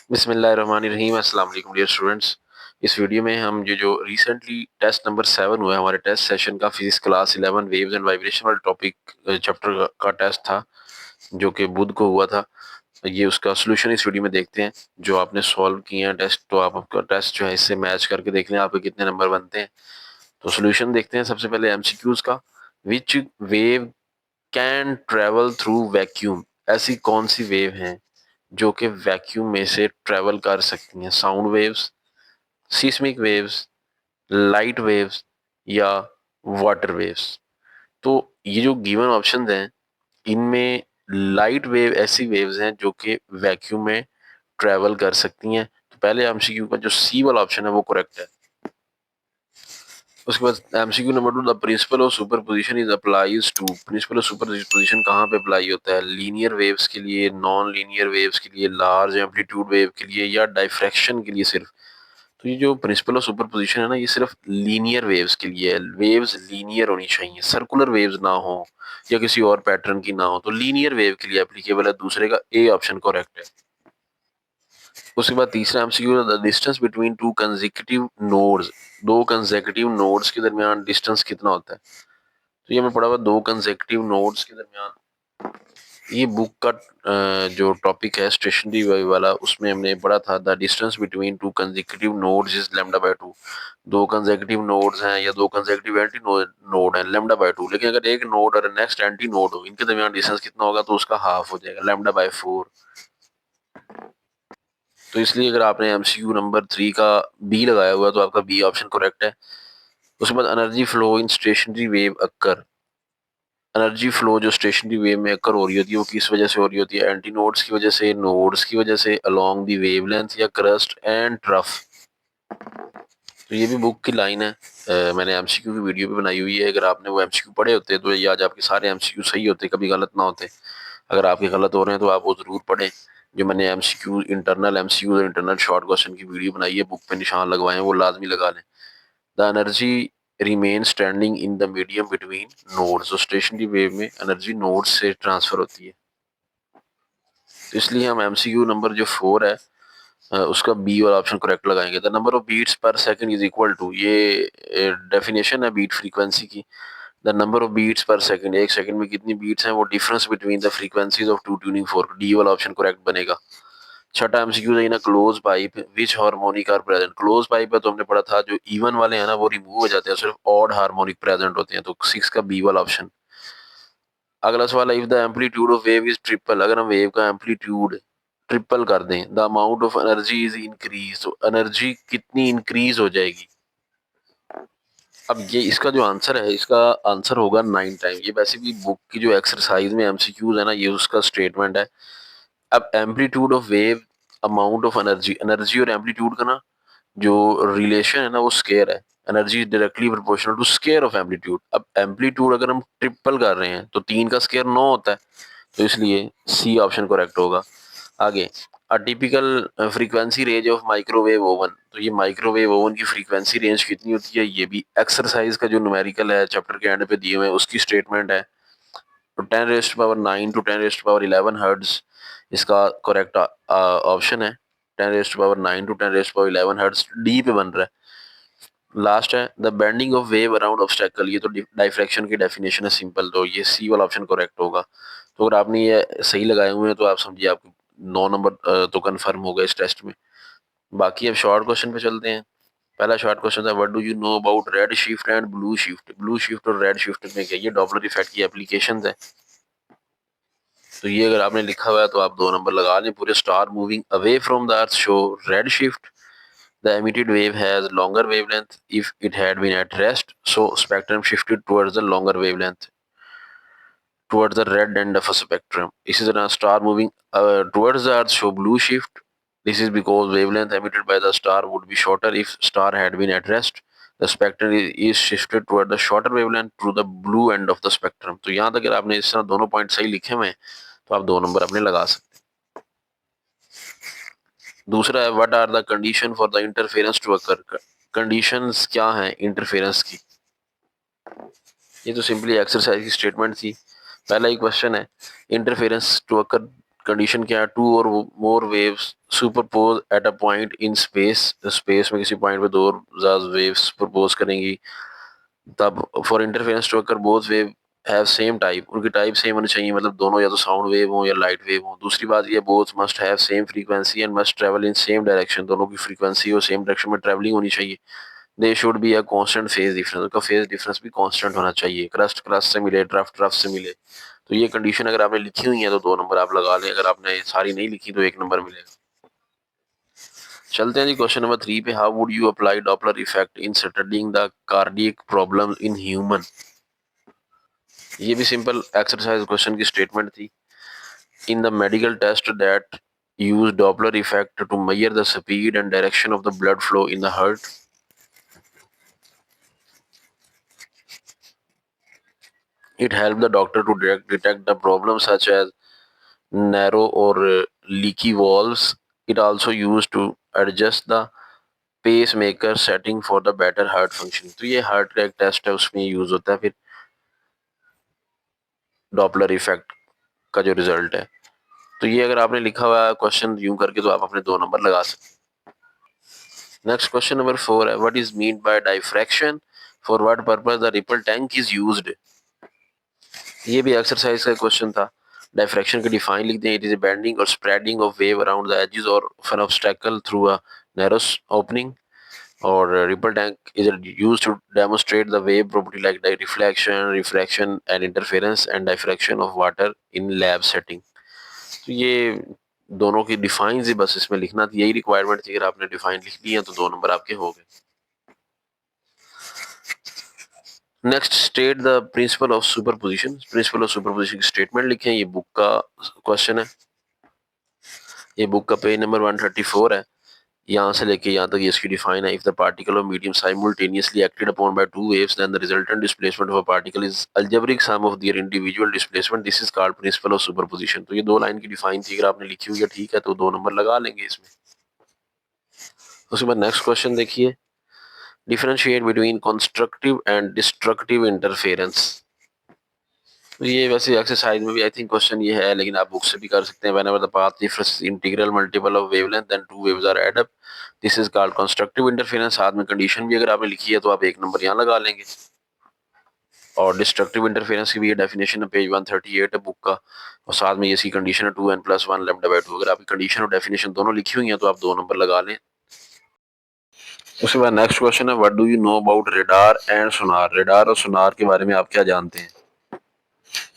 बिस्मिल्लाहिर्रहमानिर्रहीम। अस्सलाम वालेकुम डियर स्टूडेंट्स। इस वीडियो में हम जो रिसेंटली टेस्ट नंबर 7 हुआ है हमारे टेस्ट सेशन का, physics class 11 waves and vibration वाला टॉपिक चैप्टर का टेस्ट था जो कि बुध को हुआ था। ये उसका सोल्यूशन इस वीडियो में देखते हैं। जो आपने सॉल्व किए हैं टेस्ट, तो आप आपका टेस्ट जो है इससे मैच करके देख लें आपके कितने नंबर बनते हैं। तो सोल्यूशन देखते हैं। सबसे पहले एमसीक्यूज का। Which wave can travel through vacuum? ऐसी कौन सी वेव है जो कि वैक्यूम में से ट्रेवल कर सकती हैं? Sound waves, seismic waves, light waves या वाटर वेव्स? तो ये जो गिवन ऑप्शंस हैं इनमें लाइट वेव ऐसी वेव्स हैं जो कि वैक्यूम में ट्रेवल कर सकती हैं। तो पहले एमसीक्यू का जो सी वाला ऑप्शन है वो करेक्ट है। उसके बाद MCQ number 2, the principle of superposition is applies to. Principle of superposition कहाँ पे अप्लाई होता है? लीनियर वेव्स के लिए, नॉन लीनियर वेव्स के लिए, लार्ज एम्पलीट्यूड वेव के लिए या डाइफ्रैक्शन के लिए सिर्फ? तो ये जो प्रिंसिपल ऑफ सुपरपोजिशन है ना, ये सिर्फ लीनियर वेव्स के लिए है। वेव्स लीनियर होनी चाहिए, सर्कुलर वेव्स ना हो या किसी और पैटर्न की ना हो। तो लीनियर वेव के लिए एप्लीकेबल है। दूसरे का ए ऑप्शन करेक्ट है। उसके बाद तीसरा MCQ, the distance between two consecutive nodes. दो कंसेक्यूटिव नोड्स के दरमियान डिस्टेंस कितना होता है? तो ये हमें पढ़ा हुआ दो कंसेक्यूटिव नोड्स के दरमियान। ये बुक का जो टॉपिक है स्टेशनरी वेव वाला, उसमें हमने पढ़ा था the distance between two consecutive nodes is lambda by 2। दो कंसेक्यूटिव नोड्स हैं या दो कंसेक्यूटिव एंटी नोड है लैम्डा बाय 2, लेकिन अगर एक नोड और नेक्स्ट एंटी नोड हो, इनके दरमियान डिस्टेंस कितना होगा? तो उसका हाफ हो जाएगा, लैम्डा बाय 4। तो इसलिए अगर आपने एमसीक्यू नंबर 3 का बी लगाया हुआ है तो आपका बी ऑप्शन करेक्ट है। उसके बाद energy flow in stationary wave occur. Energy flow जो स्टेशनरी वेव में अक्कर हो रही होती है वो किस वजह से हो रही होती है? एंटी नोड्स की वजह से, नोड्स की वजह से, अलोंग दी वेवलेंथ या क्रस्ट एंड ट्रफ? तो ये भी बुक की लाइन है। मैंने एमसीक्यू की वीडियो भी बनाई हुई है। अगर आपने वो एमसीक्यू पढ़े होते तो ये आज आपके सारे एमसीक्यू सही होते, कभी गलत ना होते। अगर आपके गलत हो रहे हैं तो आप वो जरूर पढ़ें। जो मैंने एमसीक्यू, इंटरनल एमसीक्यू और इंटरनल शॉर्ट क्वेश्चन की वीडियो बनाई है, बुक पे निशान लगवाए हैं, वो लाजमी लगा लें। The energy remain standing in the medium between nodes. तो स्टेशनरी वेव में एनर्जी नोड्स से ट्रांसफर होती है। तो इसलिए हम एमसीक्यू नंबर जो 4 है उसका बी वाला ऑप्शन करेक्ट लगाएंगे। The number of beats per second is equal to, ये डेफिनेशन है बीट फ्रीक्वेंसी की। The number of beats per second, एक सेकंड में कितनी बीट्स हैं, वो difference between the frequencies of two tuning fork. D वाला ऑप्शन करेक्ट बनेगा। छठा MCQ in a close pipe which harmonic are present. Close pipe है तो हमने पढ़ा था जो इवन वाले हैं ना वो रिमूव हो जाते हैं, सिर्फ ऑड हार्मोनिक प्रेजेंट होते हैं। तो 6 का बी वाला ऑप्शन। अगला सवाल है, if the amplitude of wave is triple. अगर हम वेव का एम्पलीट्यूड ट्रिपल कर दें, the amount of energy is increase. तो एनर्जी कितनी इंक्रीज हो जाएगी? अब ये इसका जो आंसर है, इसका आंसर होगा 9 टाइम। ये वैसे भी बुक की जो एक्सरसाइज में एमसीक्यूज है ना, ये उसका स्टेटमेंट है। अब amplitude of wave, amount of energy, energy और एम्पलीट्यूड का ना जो रिलेशन है ना वो स्केयर है। Energy is directly proportional to square of amplitude. अब एम्पलीट्यूड अगर हम ट्रिपल कर रहे हैं तो 3 का स्केयर 9 होता है। तो इसलिए सी ऑप्शन करेक्ट होगा। आगे, a typical frequency range of microwave oven. तो ये माइक्रोवेव ओवन की फ्रीक्वेंसी रेंज कितनी होती है? ये भी एक्सरसाइज का जो न्यूमेरिकल है चैप्टर के एंड पे दिए हुए हैं उसकी स्टेटमेंट है। तो 10⁻9 टू 10⁻11 हर्ट्ज इसका करेक्ट ऑप्शन है। 10⁻9 टू 10⁻11 हर्ट्ज डी पे बन रहा है। लास्ट है, the bending of wave around obstacle. ये तो डाइफ्रैक्शन की डेफिनेशन है सिंपल, तो ये सी वाला ऑप्शन करेक्ट होगा। तो अगर आपने ये सही लगाए हुए हैं तो आप समझिए आपको 9 नंबर तो कंफर्म हो गए इस टेस्ट में। बाकी अब शॉर्ट क्वेश्चन पे चलते हैं। पहला शॉर्ट क्वेश्चन था, what do you know about red shift and blue shift? Blue shift और रेड शिफ्ट में क्या? ये डॉपलर इफेक्ट की एप्लीकेशंस है। तो ये अगर आपने लिखा हुआ है तो आप 2 नंबर लगा लें पूरे। Star moving away from the earth show red shift. The emitted wave has longer wavelength if it had been at rest, so spectrum shifted towards the longer wavelength, towards the red end of a spectrum. This is a star moving towards the Earth show blue shift. This is because wavelength emitted by the star would be shorter if star had been at rest. The spectrum is shifted toward the shorter wavelength through the blue end of the spectrum. तो यहाँ तक अगर आपने इस तरह दोनों point सही लिखे हुए हैं तो आप 2 नंबर अपने लगा सकते हैं। दूसरा है, what are the condition for the interference to occur. Conditions क्या हैं इंटरफेरेंस की? ये तो सिंपली एक्सरसाइज की स्टेटमेंट थी। पहला ही क्वेश्चन है, इंटरफेरेंस टू अकर कंडीशन क्या है, 2 और more waves superpose at a point in space, space में किसी पॉइंट पे 2 और ज़्यादा वेव्स सुपरपोज करेंगी, तब for interference to occur both wave have same type, उनकी टाइप सेम होनी चाहिए, मतलब दोनों या तो साउंड वेव हो या लाइट वेव हो। दूसरी बात ये, both must have same frequency and must travel in same direction, दोनों की फ्रीक्वेंसी और सेम डायरेक्शन में ट्रेवलिंग होनी चाहिए। They should be a constant phase difference, उनका फेज डिफरेंस भी कांस्टेंट होना चाहिए, क्रस्ट क्रस्ट से मिले, ट्रफ ट्रफ से मिले। तो ये कंडीशन अगर आपने लिखी हुई है तो 2 नंबर आप लगा लें, अगर आपने सारी नहीं लिखी तो 1 नंबर मिलेगा। चलते हैं जी क्वेश्चन नंबर 3 पे। How would you apply Doppler effect in studying the cardiac problem in human. ये भी सिंपल एक्सरसाइज क्वेश्चन की स्टेटमेंट थी। In the medical test that use Doppler effect to measure the speed and direction of the blood flow in the heart. It helped the doctor to detect the problems such as narrow or leaky valves. It also used to adjust the pacemaker setting for the better heart function. तो ये heart का एक test है, उसमें use होता है फिर Doppler effect का जो रिजल्ट है। तो ये अगर आपने लिखा हुआ है क्वेश्चन यूं करके तो आप अपने 2 नंबर लगा सकते हैं। नेक्स्ट क्वेश्चन नंबर 4 है, what is mean by diffraction, for what purpose the ripple tank is used. ये भी एक्सरसाइज का क्वेश्चन था। डायफ्रैक्शन के डिफाइन लिखते हैं, इट इज अ बेंडिंग और spreading of wave around the edges और an obstacle through a narrow opening. और ripple tank is used to demonstrate the wave property like reflection, refraction and interference and diffraction of water in lab setting. तो ये दोनों की define ही बस इसमें लिखना थी, यही रिक्वायरमेंट थी। अगर आपने डिफाइन लिख ली है तो 2 नंबर आपके हो गए। Next, state the principle of superposition. Principal of superposition की स्टेटमेंट लिखें। ये बुक का क्वेश्चन है, ये बुक का पेज नंबर 134 है। यहाँ से लेके यहाँ तक ये इसकी डिफाइन है। If the particle of medium simultaneously acted upon bye 2 waves then the resultant displacement of a particle is algebraic sum of their individual displacement, this is called principle of superposition। तो ये 2 line की define थी, अगर आपने लिखी हुई है ठीक है तो 2 नंबर लगा लेंगे इसमें। उसके बाद नेक्स्ट क्वेश्चन देखिए, differentiate between constructive and destructive interference. तो ये वैसे एक्सरसाइज में भी आई थिंक क्वेश्चन ये है, लेकिन आप बुक से भी कर सकते हैं। Whenever the path difference integral multiple of wavelength then 2 waves are add up, this is called constructive interference. साथ में कंडीशन भी अगर आपने लिखी है तो आप 1 नंबर यहाँ लगा लेंगे। और डिस्ट्रक्टिव इंटरफेरेंस की भी ये डेफिनेशन है, पेज 138 है बुक का, और साथ में ये सी कंडीशन है 2n+1 λ/2। अगर आपकी कंडीशन और डेफिनेशन दोनों लिखी हुई है तो आप 2 नंबर लगा लें। उसके बाद नेक्स्ट क्वेश्चन है, what do you know about radar and Sonar. Radar और सोनार के बारे में आप क्या जानते हैं।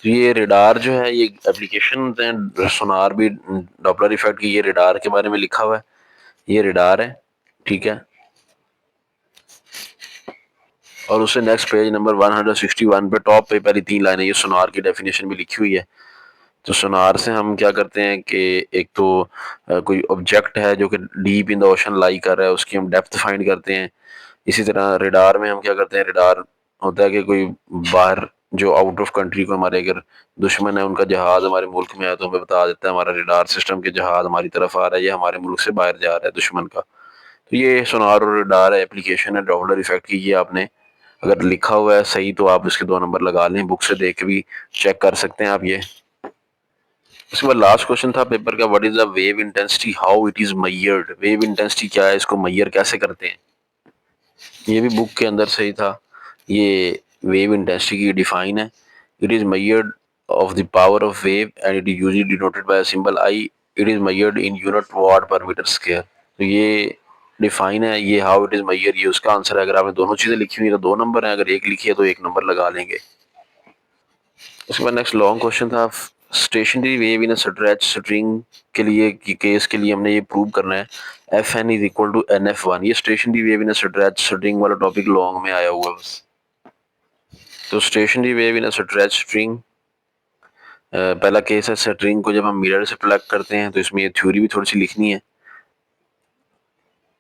तो ये रेडार जो है ये एप्लीकेशन है, सोनार भी डॉपलर इफेक्ट की। ये रेडार के बारे में लिखा हुआ है, ये रेडार है, ठीक है। और उससे नेक्स्ट पेज नंबर 161 पे टॉप पे पहली 3 लाइनें ये सोनार की डेफिनेशन भी लिखी हुई है। तो सोनार से हम क्या करते हैं कि एक तो कोई ऑब्जेक्ट है जो कि डीप इन द ओशन लाई कर रहा है, उसकी हम डेप्थ फाइंड करते हैं। इसी तरह रेडार में हम क्या करते हैं, रेडार होता है कि कोई बाहर जो आउट ऑफ कंट्री को हमारे अगर दुश्मन है, उनका जहाज हमारे मुल्क में है तो हमें बता देता है हमारा रेडार सिस्टम के जहाज हमारी तरफ आ रहा है या हमारे मुल्क से बाहर जा रहा है दुश्मन का। तो ये सोनार और रेडार एप्लीकेशन है डॉपलर इफेक्ट की। ये आपने अगर लिखा हुआ है सही तो आप इसके 2 नंबर लगा लें, बुक से देख के भी चेक कर सकते हैं आप ये। उसके बाद लास्ट क्वेश्चन था पेपर का, what is the wave intensity, how it is measured. Wave intensity क्या है, इसको मेजर कैसे करते हैं। ये भी बुक के अंदर सही था। ये वेव इंटेंसिटी की डिफाइन है, it is measured of the power of wave and it is usually denoted by symbol I, it is measured in unit watt per metre square. तो ये डिफाइन है, ये हाउ इट इज मेजर्ड ये उसका answer है। अगर आपने दोनों चीजें लिखी हुई है तो 2 नंबर है, अगर एक लिखी है तो 1 नंबर लगा लेंगे। उसके बाद नेक्स्ट लॉन्ग क्वेश्चन था, stationery wave in stretch string के लिए केस के लिए हमने ये प्रूव करना है, F N is equal to NF1। ये stationary wave in stretch string वाला टॉपिक लॉन्ग में आया हुआ है बस। तो stationary wave in stretch string, पहला केस है स्ट्रिंग को जब हम मिरर से प्लग करते हैं, तो इसमें ये थ्योरी भी थोड़ी सी लिखनी है,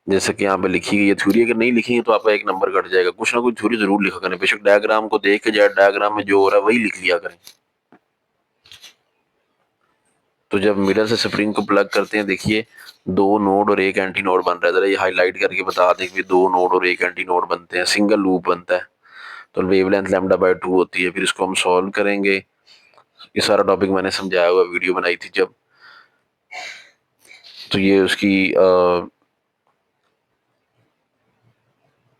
जैसे कि यहाँ पे लिखी गई है थ्योरी। अगर नहीं लिखी है तो आपका 1 नंबर कट जाएगा। कुछ ना कुछ थ्योरी जरूर लिखा करें, बेशक डायग्राम को देख के जाए, डायग्राम में जो हो रहा है वही लिख लिया करें। तो जब मिरर से स्प्रिंग को प्लग करते हैं, देखिए 2 नोड और 1 एंटी नोड बन रहा है। जरा ये हाईलाइट करके बता दें कि 2 नोड और 1 एंटी नोड बनते हैं, सिंगल लूप बनता है। तो वेवलेंथ λ/2 होती है। फिर इसको हम सॉल्व करेंगे। ये सारा टॉपिक मैंने समझाया हुआ, वीडियो बनाई थी जब। तो ये उसकी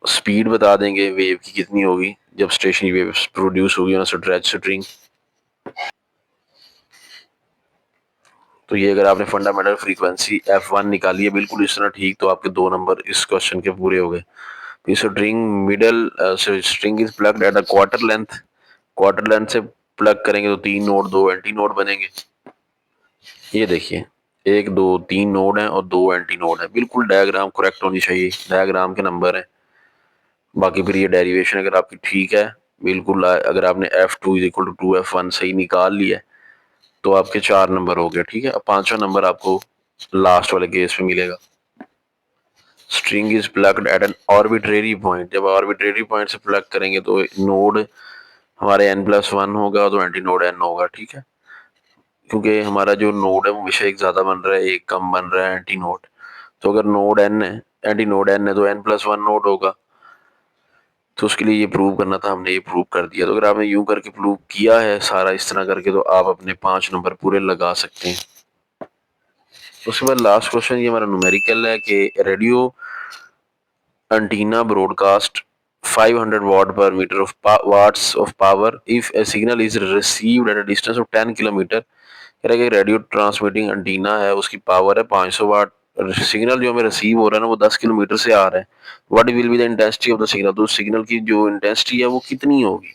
स्पीड बता देंगे वेव की कितनी होगी जब स्टेशनरी वेव प्रोड्यूस होगी ऑन स्ट्रेच स्ट्रिंग। तो ये अगर आपने फंडामेंटल फ्रीक्वेंसी F1 निकाली है बिल्कुल इस तरह ठीक, तो आपके 2 नंबर इस क्वेश्चन के पूरे हो गए। String middle string is plugged at a quarter length से प्लग करेंगे तो 3 नोड 2 एंटी नोड बनेंगे। ये देखिए 1 2 3 नोड हैं और 2 एंटी नोड है, बिल्कुल डायग्राम करेक्ट होनी चाहिए, डायग्राम के नंबर है। बाकी फिर ये डेरिवेशन अगर आपकी ठीक है बिल्कुल, अगर आपने F2 is equal to 2F1 सही निकाल लिया है तो आपके 4 नंबर हो गए। ठीक है, अब 5वां नंबर आपको लास्ट वाले केस में मिलेगा। String is plugged at an arbitrary point, जब आर्बिट्रेरी पॉइंट से प्लग करेंगे तो नोड हमारे n+1 होगा तो एंटी नोड n होगा। ठीक है, क्योंकि हमारा जो नोड है वो हमेशा एक ज्यादा बन रहा है, एक कम बन रहा है एंटी नोड। तो अगर नोड n है, एंटी नोड n है तो n+1 नोड होगा। तो उसके लिए ये प्रूव करना था, हमने ये प्रूव कर दिया। तो अगर आपने यूं करके प्रूव किया है सारा इस तरह करके तो आप अपने 5 नंबर पूरे लगा सकते हैं। उसके बाद लास्ट क्वेश्चन ये हमारा न्यूमेरिकल है कि radio antenna broadcast 500 watt per meter of watts of power if a signal is received at a distance of 10 kilometre. कह रहा है कि रेडियो ट्रांसमिटिंग एंटीना है उसकी पावर है 500 वाट, सिग्नल जो हमें रिसीव हो रहा है ना वो 10 किलोमीटर से आ रहा है। What will be the intensity of the signal, तो सिग्नल की जो इंटेंसिटी है वो कितनी होगी।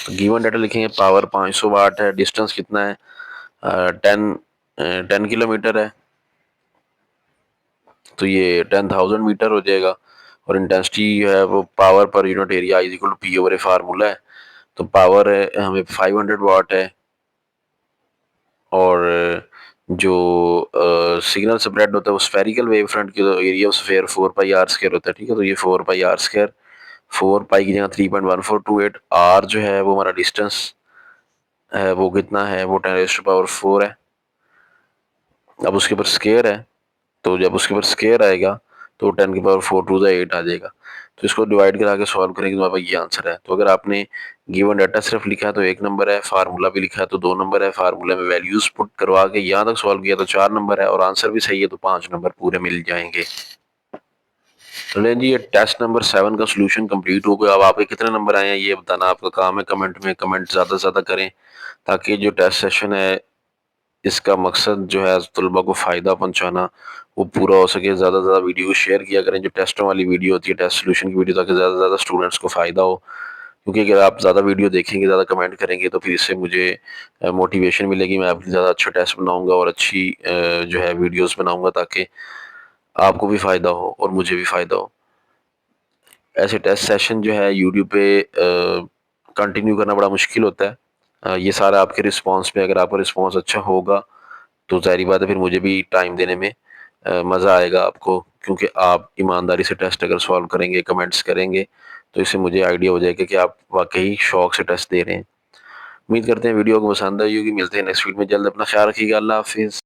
तो गिवन डाटा लिखेंगे, पावर 500 वाट है, डिस्टेंस कितना है 10 किलोमीटर है, तो ये 10,000 मीटर हो जाएगा। और इंटेंसिटी है वो power per unit area is equal to P over A formula है। तो पावर है हमें 500 वाट है और जो सिग्नल स्प्रेड होता है वो स्फेरिकल वेव फ्रंट की, तो area of sphere 4 pi r square होता है। ठीक है, तो ये 4 पाई r स्क्वायर, 4 पाई की जगह 3.1428, r जो है वो हमारा डिस्टेंस है वो कितना है वो 10⁻⁴ है। अब उसके ऊपर स्केयर है, तो जब उसके ऊपर स्केयर आएगा तो 10⁻⁴ टू द 8 आ जाएगा। तो इसको डिवाइड करा के सॉल्व करेंगे तो हमारे पास ये आंसर है। तो अगर आपने गिवन डाटा सिर्फ लिखा है तो 1 नंबर है, फार्मूला भी लिखा है तो 2 नंबर है, फार्मूला में वैल्यूज पुट करवा के यहाँ तक सॉल्व किया तो 4 नंबर है, और आंसर भी सही है तो 5 नंबर पूरे मिल जाएंगे। चलें जी, ये टेस्ट नंबर 7 का सोल्यूशन कंप्लीट हो गया। अब आपके कितने नंबर आए हैं ये बताना आपका काम है, कमेंट में कमेंट ज़्यादा से ज़्यादा करें ताकि जो टेस्ट सेशन है इसका मकसद जो है तलबा को फ़ायदा पहुंचाना वो पूरा हो सके। ज़्यादा से ज़्यादा वीडियो शेयर किया करें जो टेस्टों वाली वीडियो होती है, टेस्ट सोल्यूशन की वीडियो, ताकि ज़्यादा से ज़्यादा स्टूडेंट्स को फ़ायदा हो। क्योंकि अगर आप ज़्यादा वीडियो देखेंगे, ज़्यादा कमेंट करेंगे तो फिर इससे मुझे मोटिवेशन मिलेगी, मैं अपनी ज़्यादा अच्छा टेस्ट बनाऊंगा और अच्छी जो है वीडियोस बनाऊंगा ताकि आपको भी फ़ायदा हो और मुझे भी फ़ायदा हो। ऐसे टेस्ट सेशन जो है यूट्यूब पे कंटिन्यू करना बड़ा मुश्किल होता है। ये सारा आपके रिस्पॉन्स पे, अगर आपका रिस्पॉन्स अच्छा होगा तो ज़ाहिर बात है फिर मुझे भी टाइम देने में मज़ा आएगा आपको, क्योंकि आप ईमानदारी से टेस्ट अगर सॉल्व करेंगे, कमेंट्स करेंगे तो इससे मुझे आइडिया हो जाएगा कि आप वाकई शौक से टेस्ट दे रहे हैं। उम्मीद करते हैं वीडियो को पसंद आई होगी। मिलते हैं नेक्स्ट वीडियो में जल्द। अपना ख्याल रखिएगा। अल्लाह हाफिज़।